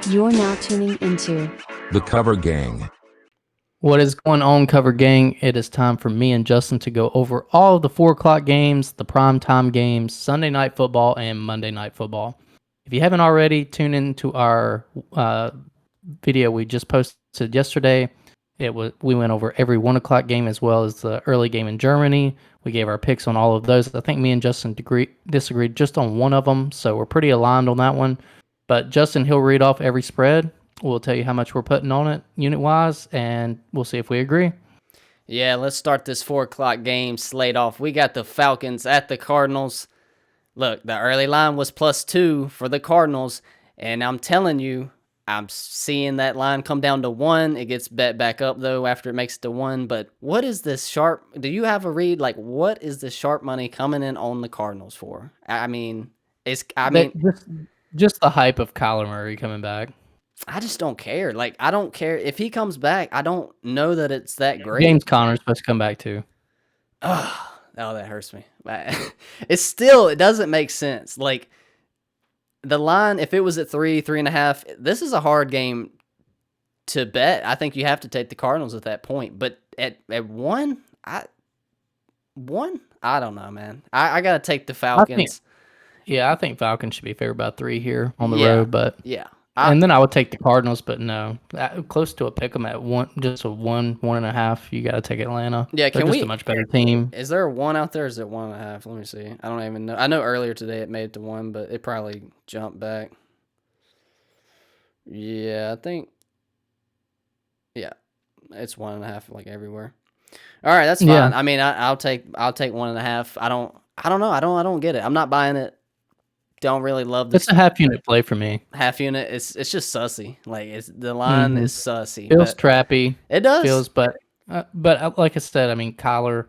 You're now tuning into The Cover Gang. What is going on, Cover Gang? It is time for me and Justin to go over all of the 4 o'clock games, the prime time games, Sunday Night Football, and Monday Night Football. If you haven't already, tune into our video we just posted yesterday. We went over every 1 o'clock game as well as the early game in Germany. We gave our picks on all of those. I think me and Justin disagreed just on one of them, so we're pretty aligned on that one. But Justin, he'll read off every spread. We'll tell you how much we're putting on it unit-wise, and we'll see if we agree. Yeah, let's start this 4 o'clock game slate off. We got the Falcons at the Cardinals. Look, the early line was +2 for the Cardinals, and I'm telling you, I'm seeing that line come down to 1. It gets bet back up, though, after it makes it to 1. But what is this sharp? Do you have a read? Like, what is the sharp money coming in on the Cardinals for? Just the hype of Kyler Murray coming back. I just don't care. Like, I don't care. If he comes back, I don't know that it's that great. James Conner's supposed to come back too. Oh, that hurts me. It doesn't make sense. Like, the line, if it was at 3.5, this is a hard game to bet. I think you have to take the Cardinals at that point. But at 1, I don't know, man. I got to take the Falcons. I think Falcons should be favored by 3 here on the road, but yeah. And then I would take the Cardinals, but no, close to a pick 'em at 1, just a 1.5. You got to take Atlanta. Yeah, They're just a much better team. Is there a 1 out there? Or is it 1.5? Let me see. I don't even know. I know earlier today it made it to 1, but it probably jumped back. Yeah, I think. Yeah, it's 1.5 like everywhere. All right, that's fine. Yeah. I mean, I'll take 1.5. I don't know. I don't get it. I'm not buying it. Don't really love this. It's a half unit play for me. Half unit. It's just sussy. Like the line is sussy. Feels trappy. It does. Feels, but like I said, I mean, Kyler,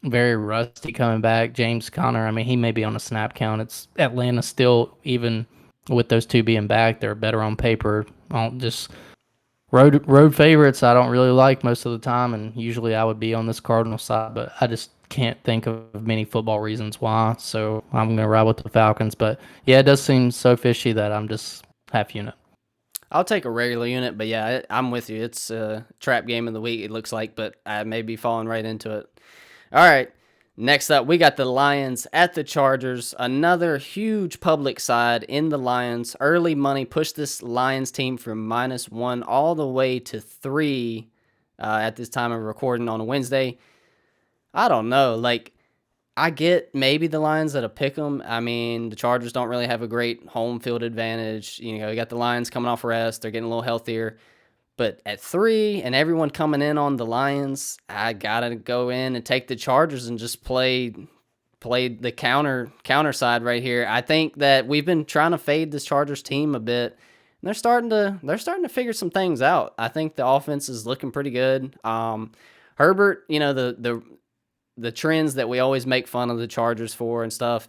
very rusty coming back. James Conner, I mean, he may be on a snap count. It's Atlanta still, even with those two being back, they're better on paper. Just road favorites. I don't really like most of the time, and usually I would be on this Cardinal side, but I just can't think of many football reasons why, so I'm going to ride with the Falcons. But yeah, it does seem so fishy that I'm just half unit. I'll take a regular unit, but yeah, I'm with you. It's a trap game of the week, it looks like, but I may be falling right into it. All right, next up, we got the Lions at the Chargers. Another huge public side in the Lions. Early money pushed this Lions team from -1 all the way to 3 at this time of recording on a Wednesday. I don't know. Like, I get maybe the Lions at a pick 'em. I mean, the Chargers don't really have a great home field advantage. You know, you got the Lions coming off rest. They're getting a little healthier. But at 3 and everyone coming in on the Lions, I got to go in and take the Chargers and just play the counter side right here. I think that we've been trying to fade this Chargers team a bit. And they're starting to figure some things out. I think the offense is looking pretty good. Herbert, you know, the trends that we always make fun of the Chargers for and stuff,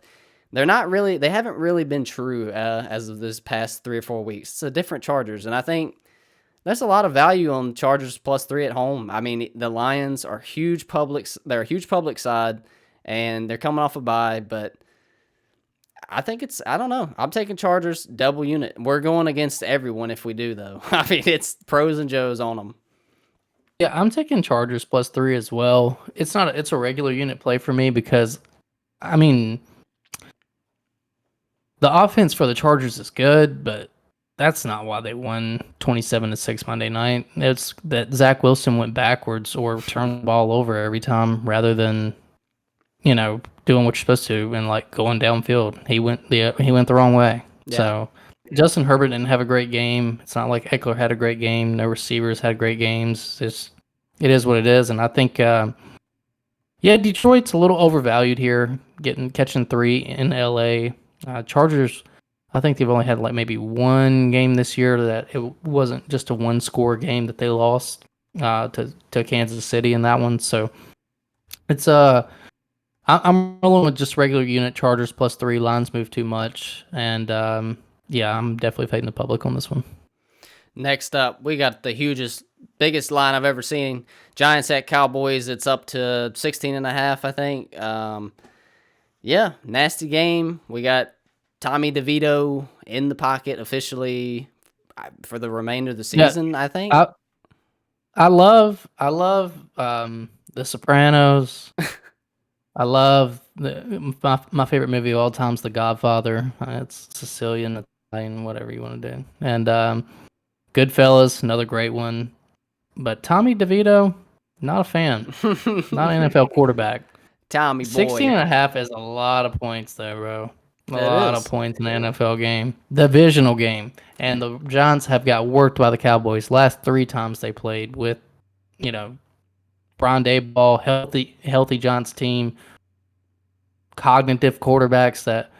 they haven't really been true as of this past 3 or 4 weeks. It's a different Chargers, and I think there's a lot of value on Chargers +3 at home. I mean, the Lions are they're a huge public side, and they're coming off a bye, but I think I don't know. I'm taking Chargers double unit. We're going against everyone if we do, though. I mean, it's pros and Joes on them. Yeah, I'm taking Chargers +3 as well. It's a regular unit play for me because, I mean, the offense for the Chargers is good, but that's not why they won 27-6 Monday night. It's that Zach Wilson went backwards or turned the ball over every time rather than, you know, doing what you're supposed to and like going downfield. He went the wrong way. Yeah. So Justin Herbert didn't have a great game. It's not like Eckler had a great game. No receivers had great games. It is what it is. And I think, Detroit's a little overvalued here, catching 3 in LA. Chargers, I think they've only had like maybe one game this year that it wasn't just a 1-score game that they lost to Kansas City in that one. So it's I'm rolling with just regular unit Chargers +3. Lines move too much, and I'm definitely fading the public on this one. Next up, we got the biggest line I've ever seen. Giants at Cowboys. It's up to 16.5, I think. Nasty game. We got Tommy DeVito in the pocket officially. for the remainder of the Yeah, season, I think. I I love The Sopranos. I love my favorite movie of all time is The Godfather. It's Sicilian, Italian, whatever you want to do. And Goodfellas, another great one. But Tommy DeVito, not a fan. Not an NFL quarterback. Tommy 16 boy. and a half is a lot of points though, bro. A It lot of is. points in the NFL game. Divisional game. And the Giants have got worked by the Cowboys last 3 times they played with, you know, Brian Daboll, healthy Giants team, cognitive quarterbacks that,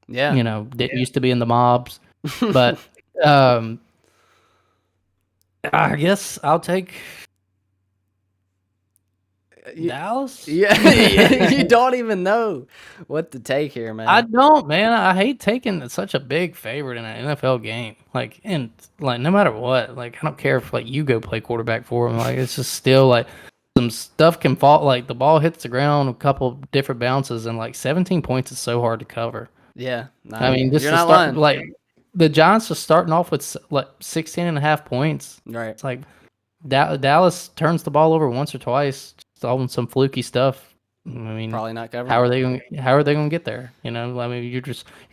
Yeah. you know, that used to be in the mobs. But um I guess I'll take You- Dallas. yeah, you don't even know what to take here, man. I don't, man. I hate taking such a big favorite in an NFL game. Like, and like, no matter what, like, I don't care if like you go play quarterback for them. Like, it's just still like some stuff can fall. Like, the ball hits the ground a couple different bounces, and like 17 points is so hard to cover. Yeah, I mean, just you're to not start, lying. like, the Giants are starting off with like 16 and a half points. Right. It's like Dallas turns the ball over once or twice, just on some fluky stuff. I mean, Probably not covering. how are they going to get there? You know, I mean, you're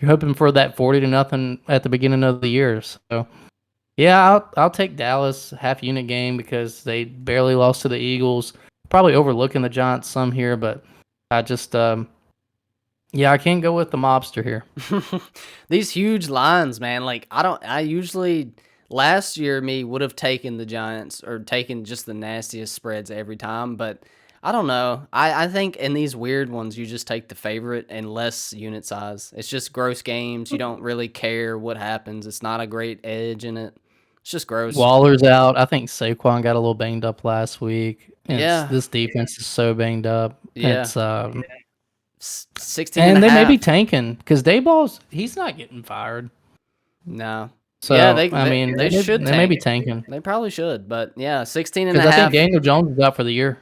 hoping for that 40-0 at the beginning of the year. So, yeah, I'll take Dallas half unit game because they barely lost to the Eagles. Probably overlooking the Giants some here, but I just yeah, I can't go with the mobster here. These huge lines, man. Like I usually last year me would have taken the Giants or taken just the nastiest spreads every time, but I don't know. I think in these weird ones you just take the favorite and less unit size. It's just gross games. You don't really care what happens. It's not a great edge in it. It's just gross. Waller's out. I think Saquon got a little banged up last week. And Yeah. this defense is so banged up. Yeah. It's 16 and and a they may be half. tanking because he's not getting fired. No. So Yeah, I mean, they should they may be tank. tanking They probably should, but yeah, 16 and a because I half. think Daniel Jones is out for the year.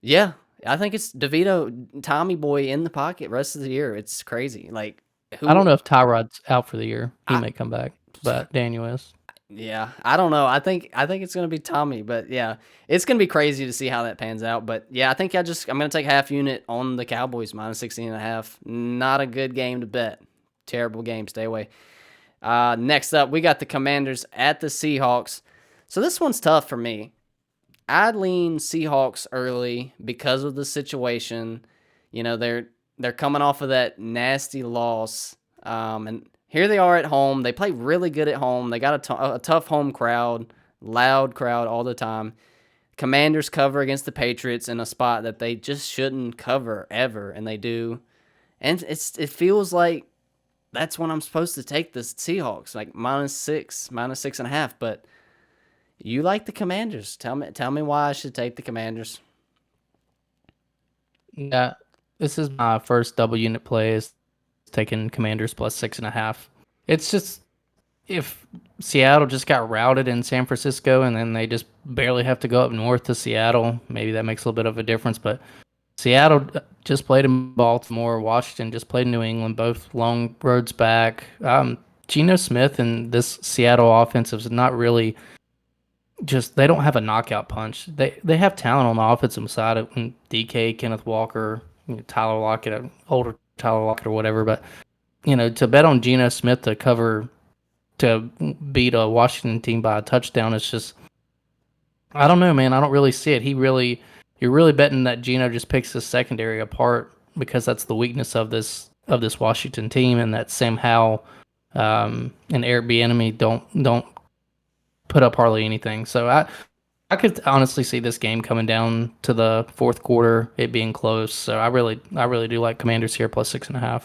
Yeah, I think it's DeVito, Tommy boy in the pocket rest of the year. It's crazy. Like, who? I don't know if Tyrod's out for the year. He I- may come back, but Daniel is. Yeah, I don't know. I think it's gonna be Tommy, but yeah, it's gonna be crazy to see how that pans out. But yeah, I think I'm gonna take half unit on the Cowboys minus 16 and a half. Not a good game to bet. Terrible game. Stay away. Next up, we got the Commanders at the Seahawks. So this one's tough for me. I'd lean Seahawks early because of the situation. You know, they're coming off of that nasty loss, and here they are at home. They play really good at home. They got a tough home crowd, loud crowd all the time. Commanders cover against the Patriots in a spot that they just shouldn't cover ever, and they do. And it feels like that's when I'm supposed to take the Seahawks, like minus 6.5. But you like the Commanders. Tell me why I should take the Commanders. Yeah, this is my first double unit play. Is taking Commanders plus 6.5. It's just if Seattle just got routed in San Francisco and then they just barely have to go up north to Seattle, maybe that makes a little bit of a difference. But Seattle just played in Baltimore, Washington just played in New England, both long roads back. Geno Smith and this Seattle offense is not really just they don't have a knockout punch. They have talent on the offensive side of DK, Kenneth Walker, Tyler Lockett, older Tyler Lockett or whatever. But to bet on Geno Smith to beat a Washington team by a touchdown, it's just I don't know, man. I don't really see it. You're really betting that Geno just picks his secondary apart because that's the weakness of this Washington team, and that Sam Howell and Eric Bieniemy don't put up hardly anything. So I could honestly see this game coming down to the fourth quarter, it being close. So I really do like Commanders here plus 6.5.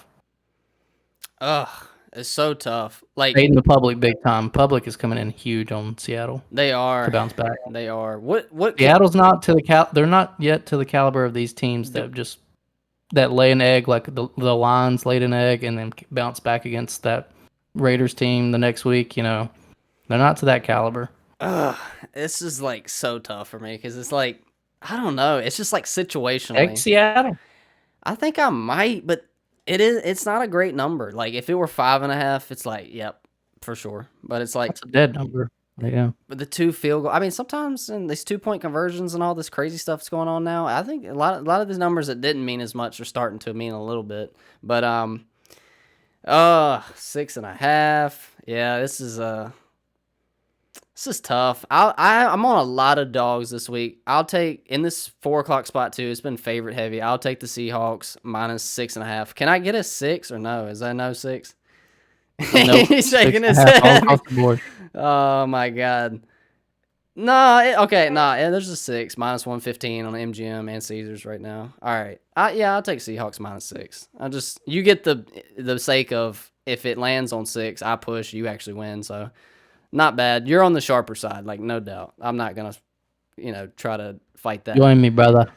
Ugh, it's so tough. Like Fading the public big time. Public is coming in huge on Seattle they are to bounce back. They are. What? Seattle's not to the they're not yet to the caliber of these teams that lay an egg like the Lions laid an egg and then bounce back against that Raiders team the next week. They're not to that caliber. This is like so tough for me because it's like I don't know. It's just like situationally. Heck, Seattle. I think I might, but it's not a great number. Like if it were 5.5, it's like, yep, for sure. But it's like That's a dead number. Yeah. with the 2 field goal. I mean, sometimes in these 2-point conversions and all this crazy stuff's going on now. I think a lot of these numbers that didn't mean as much are starting to mean a little bit. But 6.5. Yeah, this is tough. I'm on a lot of dogs this week. I'll take in this 4 o'clock spot too. It's been favorite heavy. I'll take the Seahawks minus 6.5. Can I get a 6 or no? Is that no 6? Nope. He's shaking his 6.5 all head. across the board. Oh my god. No, okay, nah. Yeah, there's a 6 minus 115 on MGM and Caesars right now. All right, I'll take Seahawks minus 6. You get the sake of if it lands on 6, I push, you actually win. So not bad. You're on the sharper side, like no doubt. I'm not gonna, try to fight that. Join me, brother.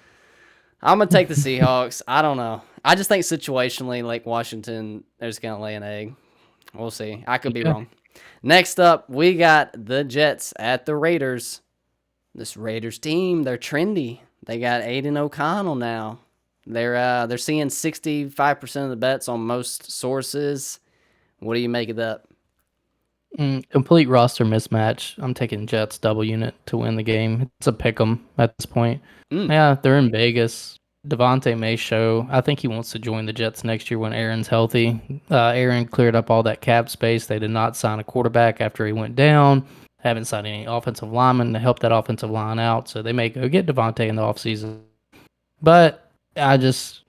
I'm gonna take the Seahawks. I don't know. I just think situationally, like Washington, they're just gonna lay an egg. We'll see. I could be wrong. Next up, we got the Jets at the Raiders. This Raiders team, they're trendy. They got Aiden O'Connell now. They're seeing 65% of the bets on most sources. What do you make of that? Complete roster mismatch. I'm taking Jets double unit to win the game. It's a pick 'em at this point. Yeah, they're in Vegas. Devontae may show. I think he wants to join the Jets next year when Aaron's healthy. Aaron cleared up all that cap space. They did not sign a quarterback after he went down. Haven't signed any offensive linemen to help that offensive line out. So they may go get Devontae in the offseason. But it's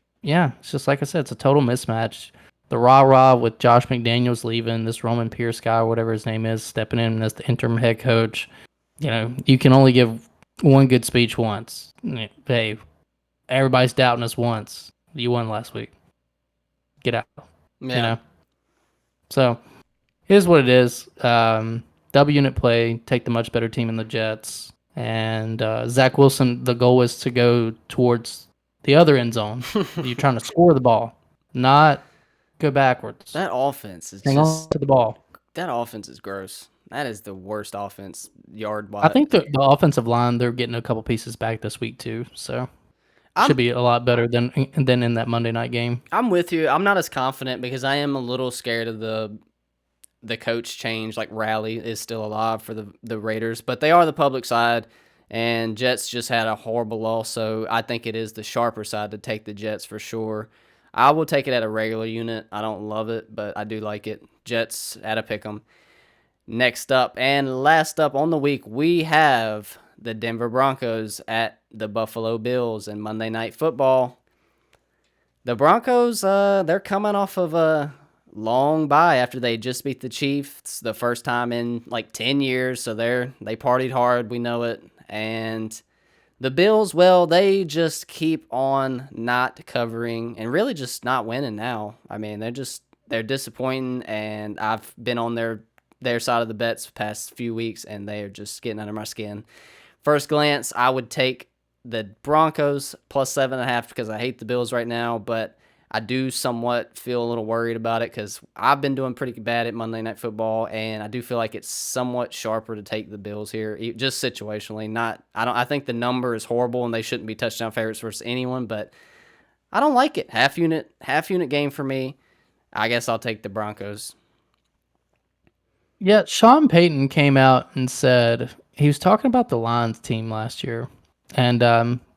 just like I said, it's a total mismatch. The rah-rah with Josh McDaniels leaving, this Roman Pierce guy, or whatever his name is, stepping in as the interim head coach. You can only give one good speech once. Hey, everybody's doubting us once. You won last week. Get out. Yeah. So, here's what it is. W unit play, take the much better team in the Jets. And Zach Wilson, the goal is to go towards the other end zone. You're trying to score the ball, not go backwards. That offense is Hang on to the ball. That offense is gross. That is the worst offense yard-wise. I think the offensive line, they're getting a couple pieces back this week too, so should be a lot better than in that Monday night game. I'm with you. I'm not as confident because I am a little scared of the coach change. Like Rally is still alive for the Raiders, but they are the public side, and Jets just had a horrible loss, so I think it is the sharper side to take the Jets for sure. I will take it at a regular unit. I don't love it, but I do like it. Jets at a pick 'em. Next up and last up on the week, we have the Denver Broncos at the Buffalo Bills in Monday Night Football. The Broncos, they're coming off of a long bye after they just beat the Chiefs the first time in like 10 years. So they partied hard, we know it. And the Bills, well, they just keep on not covering and really just not winning now. I mean, they're disappointing, and I've been on their side of the bets the past few weeks, and they are just getting under my skin. First glance, I would take the Broncos plus 7.5 because I hate the Bills right now, but I do somewhat feel a little worried about it because I've been doing pretty bad at Monday Night Football, and I do feel like it's somewhat sharper to take the Bills here, just situationally. I think the number is horrible, and they shouldn't be touchdown favorites versus anyone, but I don't like it. Half unit game for me. I guess I'll take the Broncos. Yeah, Sean Payton came out and said he was talking about the Lions team last year, and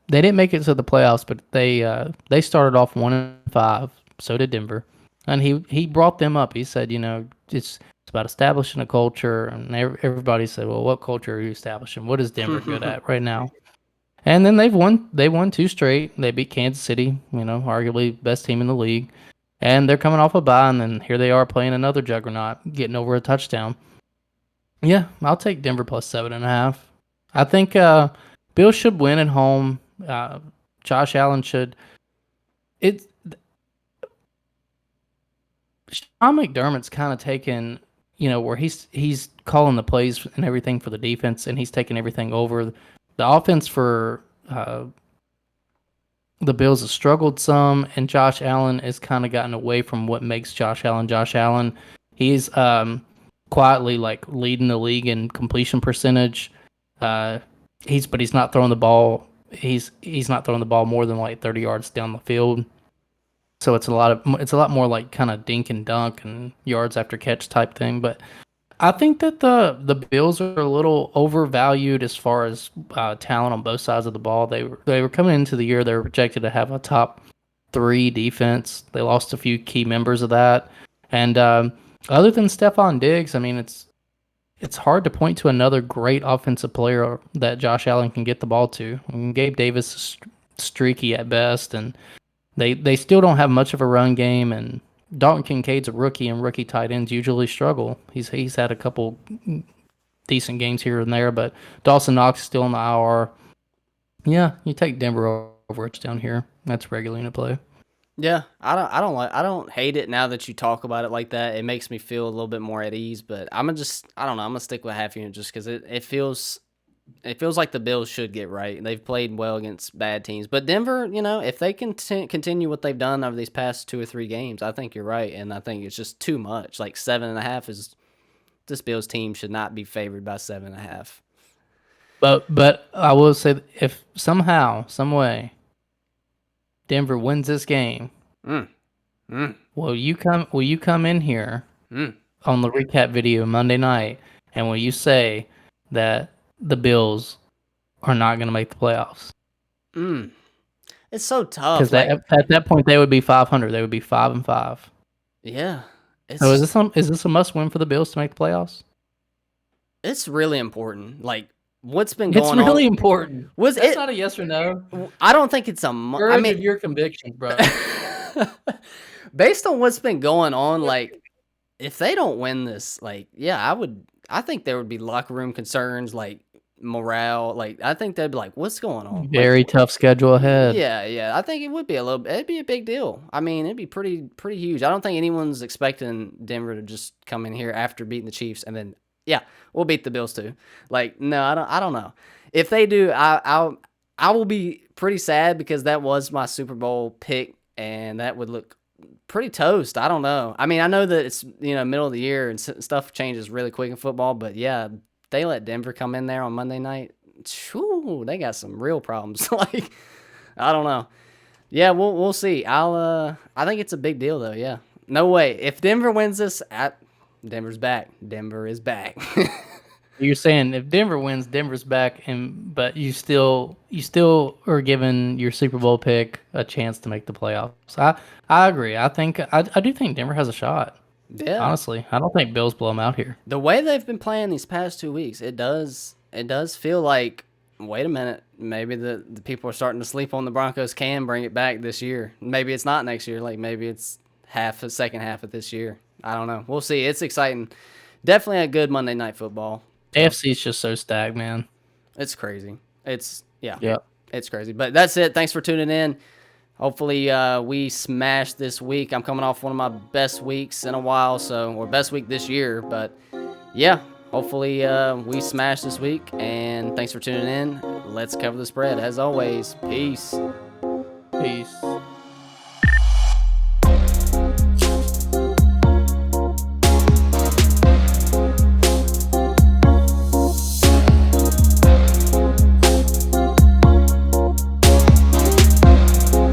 they didn't make it to the playoffs, but they started off 1-5. So did Denver, and he brought them up. He said, it's about establishing a culture, and everybody said, well, what culture are you establishing? What is Denver good at right now? And then they won 2 straight. They beat Kansas City, arguably best team in the league. And they're coming off a bye, and then here they are playing another juggernaut, getting over a touchdown. Yeah, I'll take Denver plus 7.5. I think Bill should win at home. Josh Allen should. Sean McDermott's kind of taken, where he's calling the plays and everything for the defense, and he's taking everything over. The offense for the Bills have struggled some, and Josh Allen has kind of gotten away from what makes Josh Allen Josh Allen. He's quietly like leading the league in completion percentage. He's not throwing the ball. He's not throwing the ball more than like 30 yards down the field. So it's a lot more like kind of dink and dunk and yards after catch type thing. But I think that the Bills are a little overvalued as far as talent on both sides of the ball. They were coming into the year, they were projected to have a top 3 defense. They lost a few key members of that, and other than Stephon Diggs, I mean it's hard to point to another great offensive player that Josh Allen can get the ball to. I mean, Gabe Davis is streaky at best, and they still don't have much of a run game. And Dalton Kincaid's a rookie, and rookie tight ends usually struggle. He's had a couple decent games here and there, but Dawson Knox is still in the IR. Yeah, you take Denver over it's down here. That's regular unit play. Yeah, I don't hate it now that you talk about it like that. It makes me feel a little bit more at ease, but I don't know, I'm gonna stick with half unit just because it feels like the Bills should get right. They've played well against bad teams, but Denver, if they can continue what they've done over these past 2 or 3 games, I think you're right, and I think it's just too much. Like 7.5 is this Bills team should not be favored by 7.5. But I will say that if somehow, some way, Denver wins this game, Mm, mm, will you come in here mm. on the recap video Monday night, and will you say that the Bills are not going to make the playoffs? Mm. It's so tough. Because at that point they would be 500. They would be 5-5. Yeah, So is this a must win for the Bills to make the playoffs? it's really important. Like what's been going It's really on. important. Was That's it? not a yes or no. I don't think it's a. I mean, Of your conviction, bro. based on what's been going on, like if they don't win this, like I think there would be locker room concerns, like morale. Like I think they'd be like, "What's going on?" Very tough schedule ahead. Yeah. I think it would be it'd be a big deal. I mean, it'd be pretty huge. I don't think anyone's expecting Denver to just come in here after beating the Chiefs and then we'll beat the Bills too. Like no, I don't know. If they do, I will be pretty sad because that was my Super Bowl pick and that would look pretty toast. I don't know. I mean, I know that it's middle of the year and stuff changes really quick in football, but yeah, they let Denver come in there on Monday night. Whew, they got some real problems. Like I don't know. Yeah, we'll see. I think it's a big deal though. Yeah, no way. If Denver wins this, Denver's back. Denver is back. You're saying if Denver wins, Denver's back, but you still are giving your Super Bowl pick a chance to make the playoffs. I agree. I do think Denver has a shot. Yeah. Honestly, I don't think Bills blow them out here. The way they've been playing these past 2 weeks, it does feel like, wait a minute, maybe the people are starting to sleep on the Broncos can bring it back this year. Maybe it's not next year. Like maybe it's the second half of this year. I don't know. We'll see. It's exciting. Definitely a good Monday Night Football. AFC is just so stacked, man. It's crazy. It's crazy. But that's it. Thanks for tuning in. Hopefully we smash this week. I'm coming off one of my best weeks in a while, or best week this year. But yeah, hopefully we smash this week. And thanks for tuning in. Let's cover the spread. As always, peace. Peace.